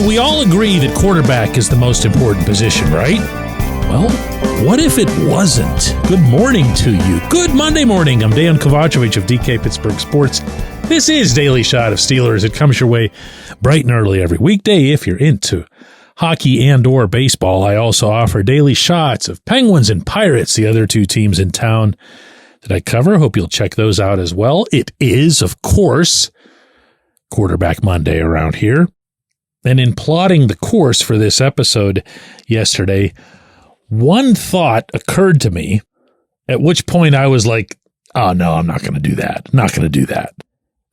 we all agree that quarterback is the most important position, right? Well, what if it wasn't? Good morning to you. Good Monday morning. I'm Dejan Kovacevic of DK Pittsburgh Sports. This is Daily Shot of Steelers. It comes your way bright and early every weekday if you're into hockey and or baseball. I also offer daily shots of Penguins and Pirates, the other two teams in town that I cover. Hope you'll check those out as well. It is, of course, Quarterback Monday around here. And in plotting the course for this episode yesterday, one thought occurred to me, at which point I was like, oh no, I'm not going to do that. Not going to do that.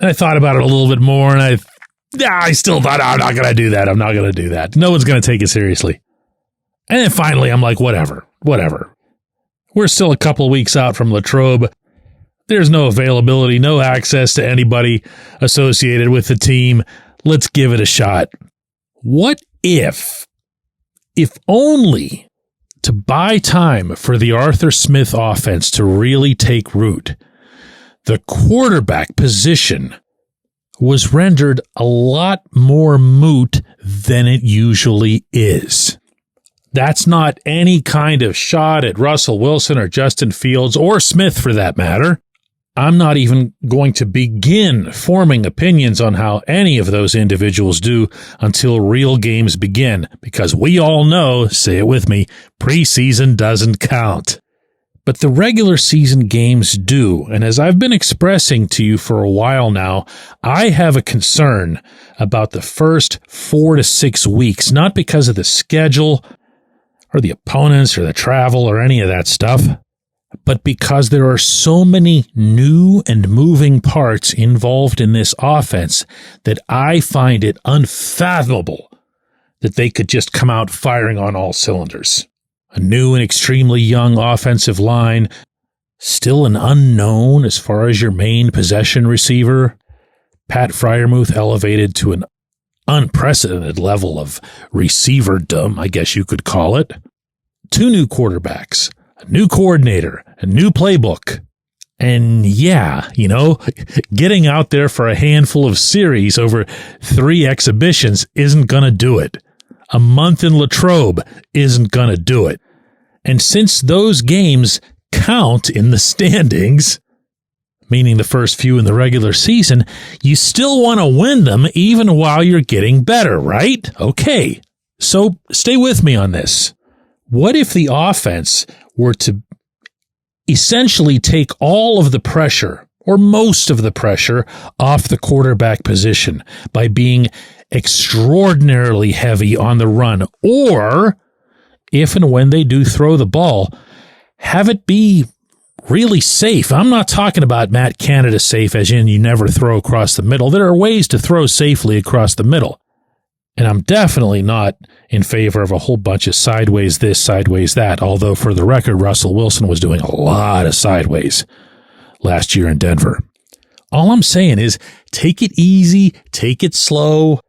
And I thought about it a little bit more, and I still thought, I'm not going to do that. I'm not going to do that. No one's going to take it seriously. And then finally, I'm like, whatever. We're still a couple of weeks out from Latrobe. There's no availability, no access to anybody associated with the team. Let's give it a shot. What if only to buy time for the Arthur Smith offense to really take root, the quarterback position was rendered a lot more moot than it usually is. That's not any kind of shot at Russell Wilson or Justin Fields or Smith for that matter. I'm not even going to begin forming opinions on how any of those individuals do until real games begin, because we all know, say it with me, preseason doesn't count. But the regular season games do, and as I've been expressing to you for a while now, I have a concern about the first 4 to 6 weeks, not because of the schedule or the opponents or the travel or any of that stuff, but because there are so many new and moving parts involved in this offense that I find it unfathomable that they could just come out firing on all cylinders. A new and extremely young offensive line, still an unknown as far as your main possession receiver. Pat Freiermuth elevated to an unprecedented level of receiverdom, I guess you could call it. 2 new quarterbacks, a new coordinator, a new playbook. And yeah, getting out there for a handful of series over 3 exhibitions isn't going to do it. A month in Latrobe isn't going to do it. And since those games count in the standings, meaning the first few in the regular season, you still want to win them even while you're getting better, right? Okay, so stay with me on this. What if the offense were to essentially take all of the pressure, or most of the pressure, off the quarterback position by being extraordinarily heavy on the run, or if and when they do throw the ball, have it be really safe? I'm not talking about Matt Canada safe, as in you never throw across the middle. There are ways to throw safely across the middle. And I'm definitely not in favor of a whole bunch of sideways this, sideways that, although for the record, Russell Wilson was doing a lot of sideways last year in Denver. All I'm saying is take it easy, take it slow,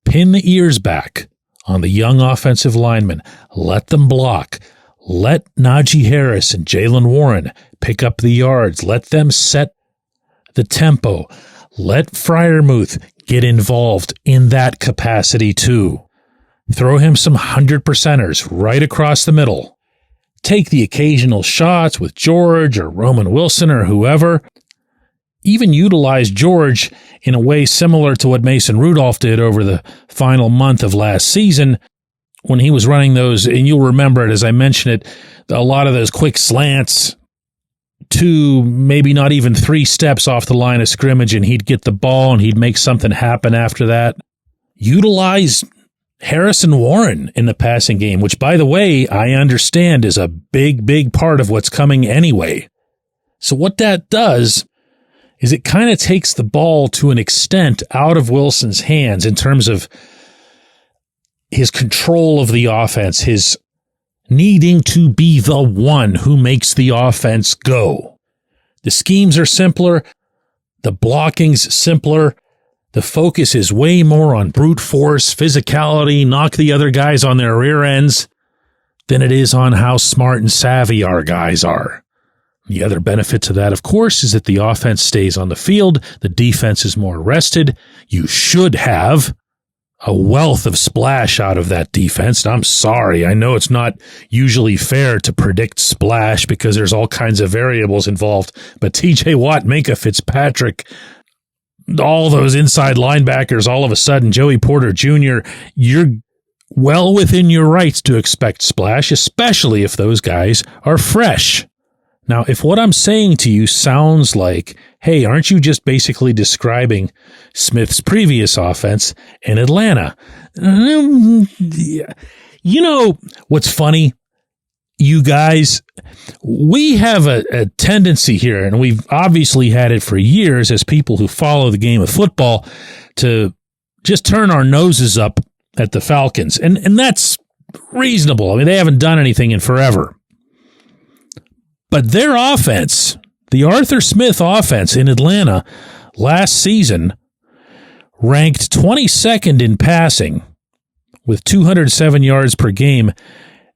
pin the ears back on the young offensive linemen, let them block, let Najee Harris and Jaylen Warren pick up the yards, let them set the tempo, let Freiermuth get involved in that capacity too. Throw him some 100%ers right across the middle. Take the occasional shots with George or Roman Wilson or whoever. Even utilize George in a way similar to what Mason Rudolph did over the final month of last season when he was running those, and you'll remember it as I mentioned it, a lot of those quick slants, 2, maybe not even 3 steps off the line of scrimmage, and he'd get the ball and he'd make something happen after that. Utilize Harrison Warren in the passing game, which, by the way, I understand is a big, big part of what's coming anyway. So what that does is it kind of takes the ball to an extent out of Wilson's hands in terms of his control of the offense, his needing to be the one who makes the offense go. The schemes are simpler, the blocking's simpler, the focus is way more on brute force, physicality, knock the other guys on their rear ends, than it is on how smart and savvy our guys are. The other benefit to that, of course, is that the offense stays on the field, the defense is more rested. You should have a wealth of splash out of that defense. And I'm sorry. I know it's not usually fair to predict splash because there's all kinds of variables involved. But TJ Watt, Minka Fitzpatrick, all those inside linebackers, all of a sudden, Joey Porter Jr., you're well within your rights to expect splash, especially if those guys are fresh. Now, if what I'm saying to you sounds like, hey, aren't you just basically describing Smith's previous offense in Atlanta? You know what's funny? You guys, we have a tendency here, and we've obviously had it for years as people who follow the game of football, to just turn our noses up at the Falcons. And that's reasonable. I mean, they haven't done anything in forever. But their offense, the Arthur Smith offense in Atlanta last season, ranked 22nd in passing with 207 yards per game,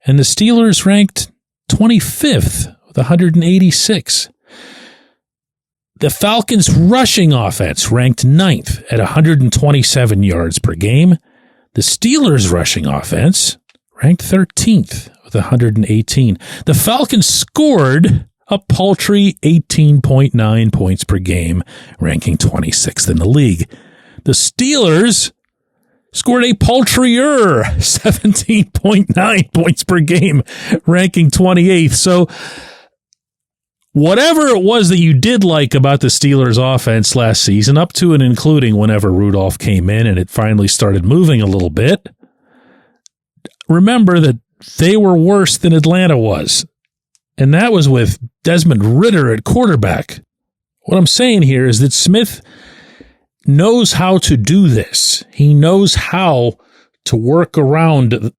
and the Steelers ranked 25th with 186. The Falcons' rushing offense ranked 9th at 127 yards per game. The Steelers' rushing offense ranked 13th with 118. The Falcons scored a paltry 18.9 points per game, ranking 26th in the league. The Steelers scored a paltrier 17.9 points per game, ranking 28th. So whatever it was that you did like about the Steelers' offense last season, up to and including whenever Rudolph came in and it finally started moving a little bit, remember that they were worse than Atlanta was. And that was with Desmond Ridder at quarterback. What I'm saying here is that Smith knows how to do this. He knows how to work around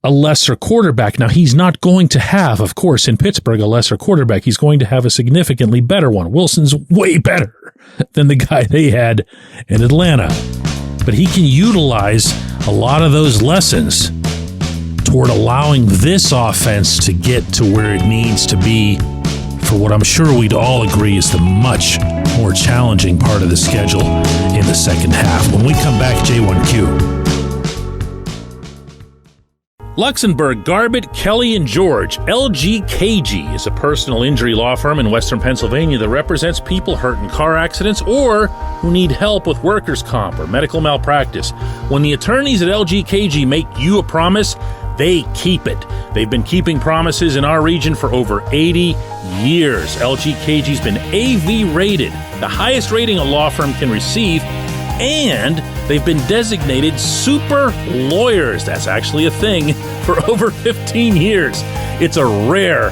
a lesser quarterback. Now, he's not going to have, of course, in Pittsburgh, a lesser quarterback. He's going to have a significantly better one. Wilson's way better than the guy they had in Atlanta. But he can utilize a lot of those lessons toward allowing this offense to get to where it needs to be for what I'm sure we'd all agree is the much more challenging part of the schedule in the second half. When we come back, J1Q. Luxembourg, Garbett, Kelly, and George. LGKG is a personal injury law firm in Western Pennsylvania that represents people hurt in car accidents or who need help with workers' comp or medical malpractice. When the attorneys at LGKG make you a promise, they keep it. They've been keeping promises in our region for over 80 years. LGKG's been AV rated, the highest rating a law firm can receive, and they've been designated super lawyers. That's actually a thing for over 15 years. It's a rare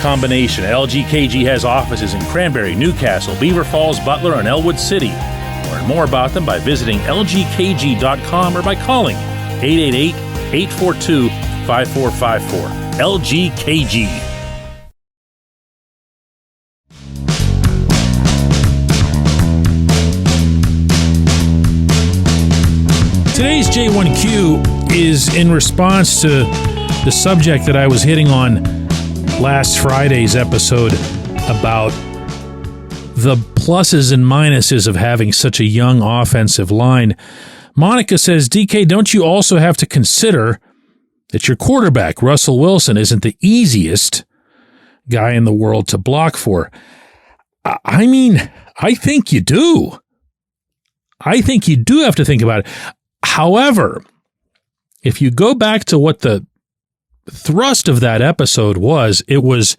combination. LGKG has offices in Cranberry, Newcastle, Beaver Falls, Butler, and Elwood City. Learn more about them by visiting lgkg.com or by calling 888-842-5454. LGKG. Today's J1Q is in response to the subject that I was hitting on last Friday's episode about the pluses and minuses of having such a young offensive line. Monica says, DK, don't you also have to consider that your quarterback, Russell Wilson, isn't the easiest guy in the world to block for? I mean, I think you do. I think you do have to think about it. However, if you go back to what the thrust of that episode was, it was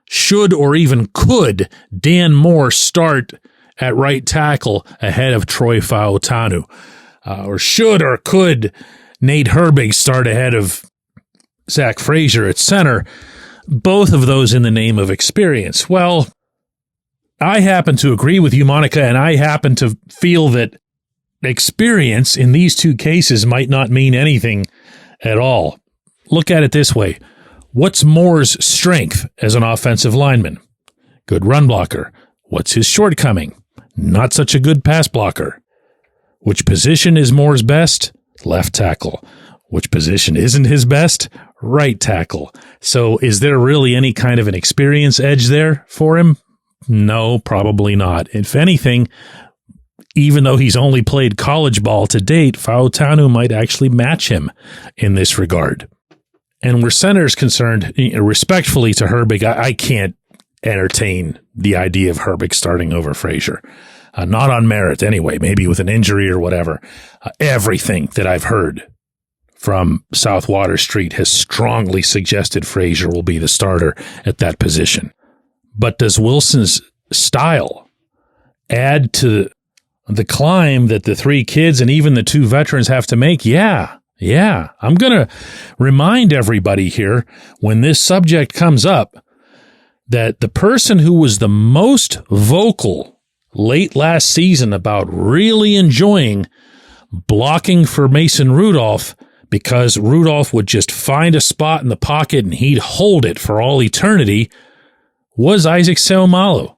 should or even could Dan Moore start at right tackle ahead of Troy Fautanu? Or should or could Nate Herbig start ahead of Zach Frazier at center? Both of those in the name of experience. Well, I happen to agree with you, Monica, and I happen to feel that experience in these two cases might not mean anything at all. Look at it this way. What's Moore's strength as an offensive lineman? Good run blocker. What's his shortcoming? Not such a good pass blocker. Which position is Moore's best? Left tackle. Which position isn't his best? Right tackle. So is there really any kind of an experience edge there for him? No, probably not. If anything, even though he's only played college ball to date, Fautanu might actually match him in this regard. And where Center's concerned, respectfully to Herbig, I can't entertain the idea of Herbig starting over Frazier. Not on merit anyway, maybe with an injury or whatever. Everything that I've heard from South Water Street has strongly suggested Frazier will be the starter at that position. But does Wilson's style add to the climb that the three kids and even the two veterans have to make? Yeah. I'm going to remind everybody here when this subject comes up that the person who was the most vocal late last season about really enjoying blocking for Mason Rudolph because Rudolph would just find a spot in the pocket and he'd hold it for all eternity was Isaac Seumalo,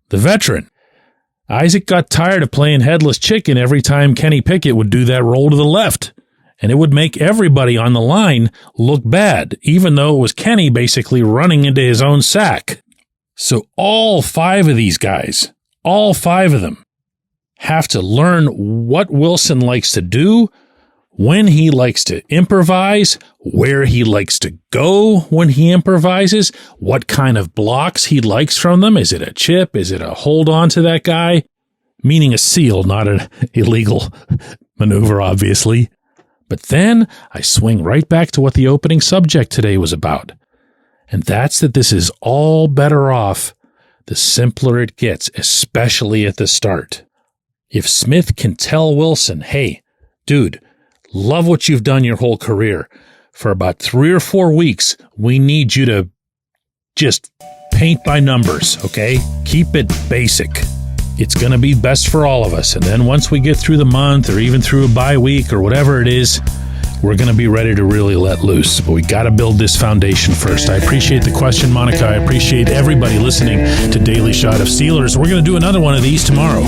the veteran. Isaac got tired of playing headless chicken every time Kenny Pickett would do that roll to the left. And it would make everybody on the line look bad, even though it was Kenny basically running into his own sack. So all five of these guys, all five of them, have to learn what Wilson likes to do, when he likes to improvise, where he likes to go when he improvises, what kind of blocks he likes from them. Is it a chip? Is it a hold on to that guy? Meaning a seal, not an illegal maneuver, obviously. But then I swing right back to what the opening subject today was about. And that's that this is all better off the simpler it gets, especially at the start. If Smith can tell Wilson, hey, dude, love what you've done your whole career. For about 3 or 4 weeks, we need you to just paint by numbers, okay? Keep it basic. It's going to be best for all of us. And then once we get through the month or even through a bye week or whatever it is, we're going to be ready to really let loose. But we got to build this foundation first. I appreciate the question, Monica. I appreciate everybody listening to Daily Shot of Steelers. We're going to do another one of these tomorrow.